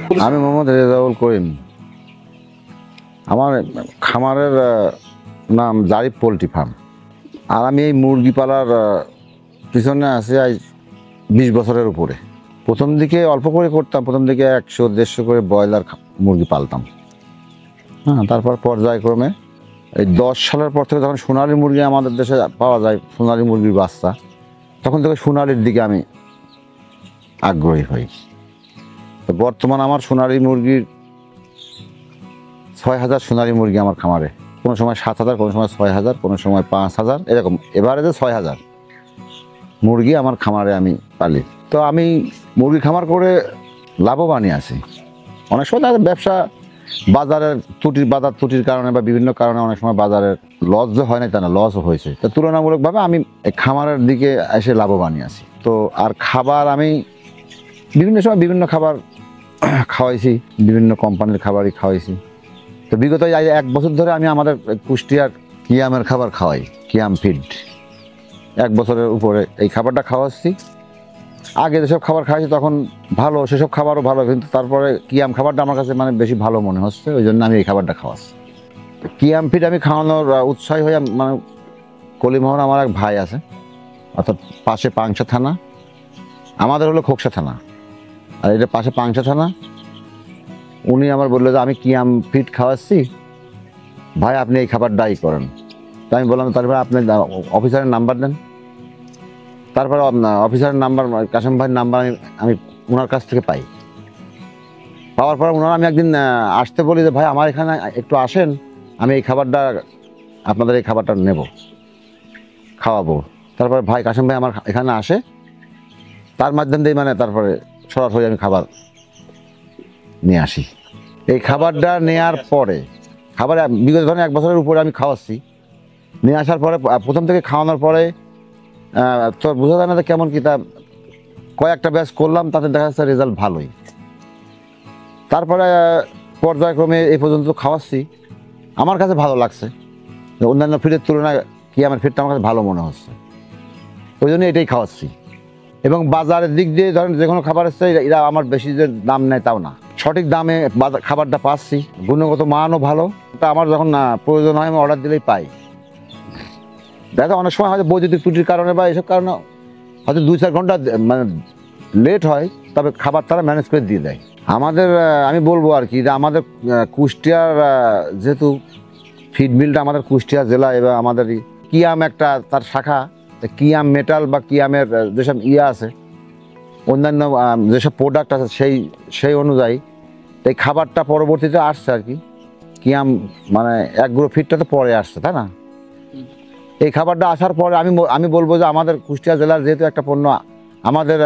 আমি মোহাম্মদ রেজাউল করিম। আমার খামারের নাম জারিফ পোলট্রি ফার্ম। আর আমি এই মুরগি পালার পিছনে আছি আজ 20 বছরের উপরে। প্রথম দিকে অল্প করে করতাম, প্রথম দিকে 100-150 করে ব্রয়লার মুরগি পালতাম। হ্যাঁ, তারপর পর্যায়ক্রমে এই 10 সালের পর থেকে যখন সোনালী মুরগি আমাদের দেশে পাওয়া যায়, সোনালী মুরগির বাচ্চা, তখন থেকে সোনালির দিকে আমি আগ্রহী হই। তো বর্তমান আমার সোনালী মুরগির 6000 সোনালী মুরগি আমার খামারে। কোনো সময় 7000, কোনো সময় 6000, কোনো সময় 5000, এরকম এভারেজে 6000 মুরগি আমার খামারে আমি পালি। তো আমি মুরগি খামার করে লাভবানই আছি। অনেক সময় তাদের ব্যবসা বাজার ত্রুটির কারণে বা বিভিন্ন কারণে অনেক সময় বাজারের লস যে হয় না তা না, লসও হয়েছে। তো তুলনামূলকভাবে আমি খামারের দিকে এসে লাভবানই আছি। তো আর খাবার আমি বিভিন্ন সময় বিভিন্ন খাবার খাওয়াইছি, বিভিন্ন কোম্পানির খাবারই খাওয়াইছি। তো বিগত 1 বছর ধরে আমি আমাদের কুষ্টিয়ার কিয়ামের খাবার খাওয়াই, কিয়াম ফিড। 1 বছরের উপরে এই খাবারটা খাওয়াচ্ছি। আগে যেসব খাবার খাওয়াইছি তখন ভালো, সেসব খাবারও ভালো, কিন্তু তারপরে কিয়াম খাবারটা আমার কাছে মানে বেশি ভালো মনে হচ্ছে, ওই জন্য আমি এই খাবারটা খাওয়াচ্ছি। কিয়াম ফিড আমি খাওয়ানোর উৎসাহী হয়ে মানে কলিমোহন আমার এক ভাই আছে, অর্থাৎ পাশে পাংশা থানা, আমাদের হলো খোকসা থানা, আর এটা পাশে পাংশা থানা। উনি আমার বললো যে আমি কিয়াম ফিড খাওয়াচ্ছি ভাই, আপনি এই খাবারটাই করেন। তো আমি বললাম তারপরে আপনি অফিসারের নাম্বার দেন। তারপরে অফিসারের নাম্বার, কাশেম ভাইয়ের নাম্বার আমি ওনার কাছ থেকে পাই। পাওয়ার পর ওনারা আমি একদিন আসতে বলি যে ভাই আমার এখানে একটু আসেন, আমি এই খাবারটা আপনাদের এই খাবারটা নেব, খাওয়াবো। তারপরে ভাই কাশেম ভাই আমার এখানে আসে, তার মাধ্যম দিয়ে মানে তারপরে সরাসরি আমি খাবার নিয়ে আসি। এই খাবারটা নেওয়ার পরে খাবার বিগত ধরেন 1 বছরের উপরে আমি খাওয়াচ্ছি। নিয়ে আসার পরে প্রথম থেকে খাওয়ানোর পরে তো বোঝা যায় না যে কেমন কী, তা কয়েকটা ব্যাচ করলাম, তাতে দেখা যাচ্ছে রেজাল্ট ভালোই। তারপরে পর্যায়ক্রমে এই পর্যন্ত খাওয়াচ্ছি, আমার কাছে ভালো লাগছে। অন্যান্য ফিডের তুলনায় কি আমার ফিডটা আমার কাছে ভালো মনে হচ্ছে, ওই জন্য এটাই খাওয়াচ্ছি। এবং বাজারের দিক দিয়ে ধরেন যে কোনো খাবার এসছে, এরা আমার বেশি যে দাম নেয় তাও না, সঠিক দামে খাবারটা পাচ্ছি, গুণগত মানও ভালো। তা আমার যখন প্রয়োজন হয় আমি অর্ডার দিলেই পাই। দেখা অনেক সময় হয়তো বৈদ্যুতিক ত্রুটির কারণে বা এইসব কারণে হয়তো 2-4 ঘন্টা মানে লেট হয়, তবে খাবার তারা ম্যানেজ করে দিয়ে দেয় আমাদের। আমি বলবো আর কি যে আমাদের কুষ্টিয়ার যেহেতু ফিড মিলটা আমাদের কুষ্টিয়া জেলা, এবং আমাদের কিয়াম একটা তার শাখা, কিয়াম মেটাল বা কিয়ামের যেসব আছে অন্যান্য যেসব প্রোডাক্ট আছে সেই অনুযায়ী এই খাবারটা পরবর্তীতে আসছে আর কি। কিয়াম মানে এগ্রো ফিডটা তো পরে আসছে, তাই না? এই খাবারটা আসার পরে আমি বলবো যে আমাদের কুষ্টিয়া জেলার যেহেতু একটা পণ্য, আমাদের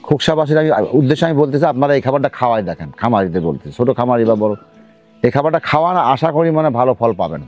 খোকসাবাসীর উদ্দেশ্যে আমি বলতেছি আপনারা এই খাবারটা খাওয়াই দেখেন, খামারিদের বলতে, ছোটো খামারি বা বড়, এই খাবারটা খাওয়ান, আশা করি মানে ভালো ফল পাবেন।